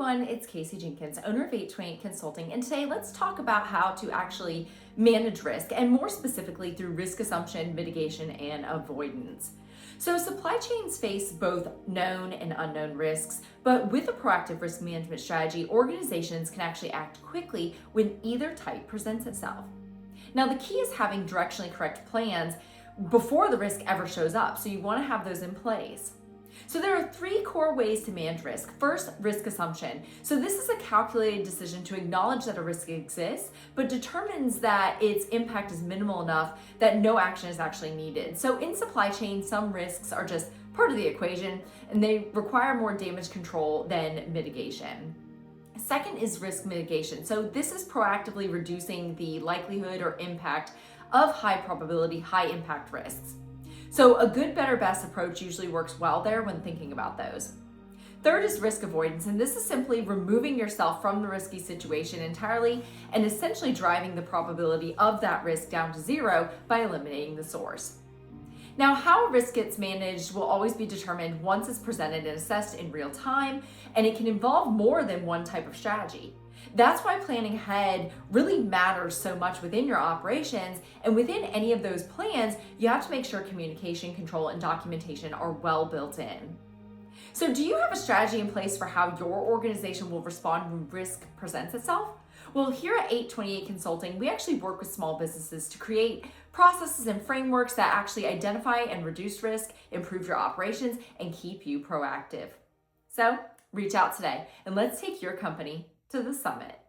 everyone, it's Casey Jenkins, owner of 828 Consulting, and today let's talk about how to actually manage risk, and more specifically through risk assumption, mitigation, and avoidance. So supply chains face both known and unknown risks, but with a proactive risk management strategy, organizations can actually act quickly when either type presents itself. Now, the key is having directionally correct plans before the risk ever shows up, so you want to have those in place. So there are three core ways to manage risk. First, risk assumption. So this is a calculated decision to acknowledge that a risk exists, but determines that its impact is minimal enough that no action is actually needed. So in supply chain, some risks are just part of the equation and they require more damage control than mitigation. Second is risk mitigation. So this is proactively reducing the likelihood or impact of high probability, high impact risks. So a good, better, best approach usually works well there when thinking about those. Third is risk avoidance, and this is simply removing yourself from the risky situation entirely and essentially driving the probability of that risk down to zero by eliminating the source. Now, how a risk gets managed will always be determined once it's presented and assessed in real time, and it can involve more than one type of strategy. That's why planning ahead really matters so much within your operations, and within any of those plans, you have to make sure communication, control, and documentation are well built in. So do you have a strategy in place for how your organization will respond when risk presents itself? Well, here at 828 Consulting, we actually work with small businesses to create processes and frameworks that actually identify and reduce risk, improve your operations, and keep you proactive. So reach out today and let's take your company to the summit.